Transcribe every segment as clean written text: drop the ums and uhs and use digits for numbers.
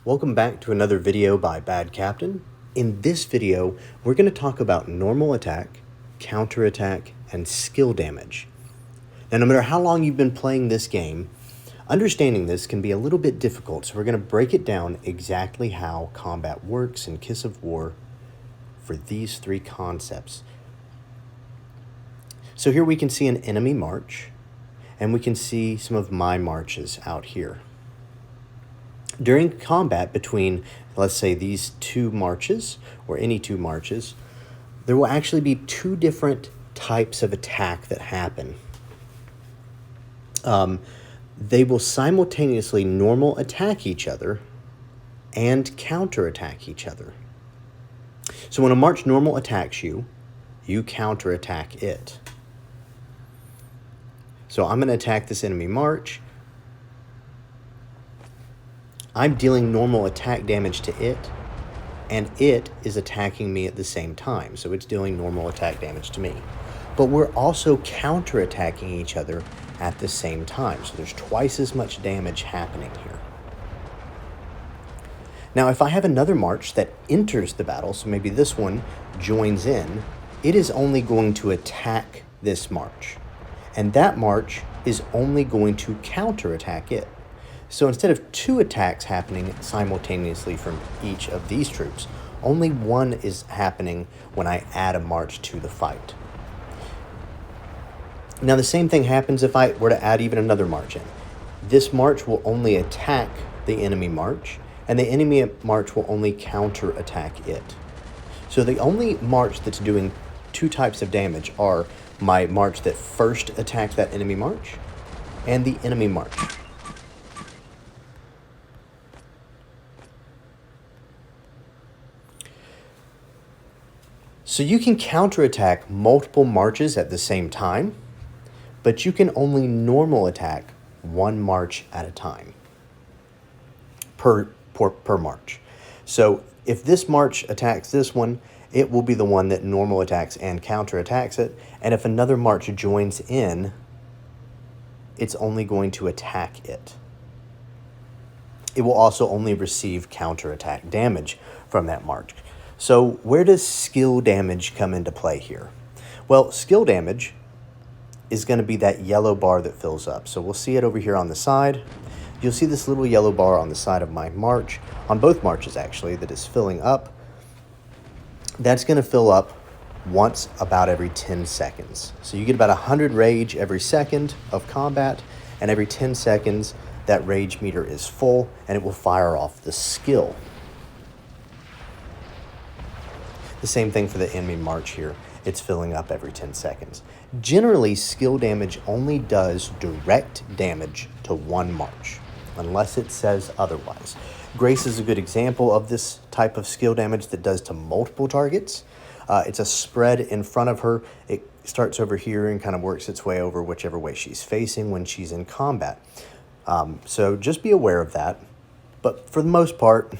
Welcome back to another video by Bad Captain. In this video, we're going to talk about normal attack, counterattack, and skill damage. Now, no matter how long you've been playing this game, understanding this can be a little bit difficult, so we're going to break it down exactly how combat works in Kiss of War for these three concepts. So here we can see an enemy march, and we can see some of my marches out here. During combat between, let's say, these two marches, or any two marches, there will actually be two different types of attack that happen. They will simultaneously normal attack each other and counterattack each other. So when a march normal attacks you, you counterattack it. So I'm going to attack this enemy march. I'm dealing normal attack damage to it, and it is attacking me at the same time. So it's dealing normal attack damage to me. But we're also counterattacking each other at the same time. So there's twice as much damage happening here. Now, if I have another march that enters the battle, so maybe this one joins in, it is only going to attack this march. And that march is only going to counterattack it. So instead of two attacks happening simultaneously from each of these troops, only one is happening when I add a march to the fight. Now the same thing happens if I were to add even another march in. This march will only attack the enemy march, and the enemy march will only counterattack it. So the only march that's doing two types of damage are my march that first attacks that enemy march and the enemy march. So you can counterattack multiple marches at the same time, but you can only normal attack one march at a time per march. So if this march attacks this one, it will be the one that normal attacks and counterattacks it. And if another march joins in, it's only going to attack it. It will also only receive counterattack damage from that march. So where does skill damage come into play here? Well, skill damage is going to be that yellow bar that fills up. So we'll see it over here on the side. You'll see this little yellow bar on the side of my march, on both marches actually, that is filling up. That's going to fill up once about every 10 seconds. So you get about 100 rage every second of combat, and every 10 seconds that rage meter is full, and it will fire off the skill. The same thing for the enemy march here. It's filling up every 10 seconds. Generally, skill damage only does direct damage to one march, unless it says otherwise. Grace is a good example of this type of skill damage that does to multiple targets. It's a spread in front of her. It starts over here and kind of works its way over whichever way she's facing when she's in combat. So just be aware of that. But for the most part,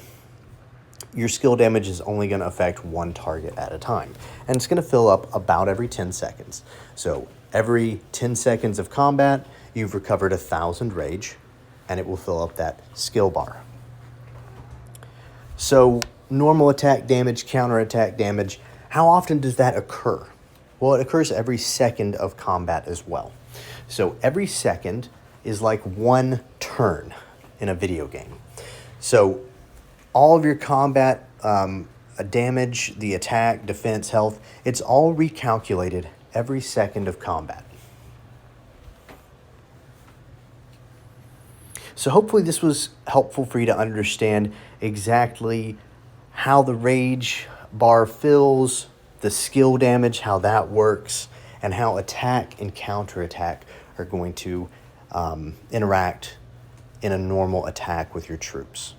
your skill damage is only going to affect one target at a time. And it's going to fill up about every 10 seconds. So every 10 seconds of combat, you've recovered 1,000 rage, and it will fill up that skill bar. So normal attack damage, counterattack damage, how often does that occur? Well, it occurs every second of combat as well. So every second is like one turn in a video game. So all of your combat damage, the attack, defense, health, it's all recalculated every second of combat. So hopefully this was helpful for you to understand exactly how the rage bar fills, the skill damage, how that works, and how attack and counterattack are going to interact in a normal attack with your troops.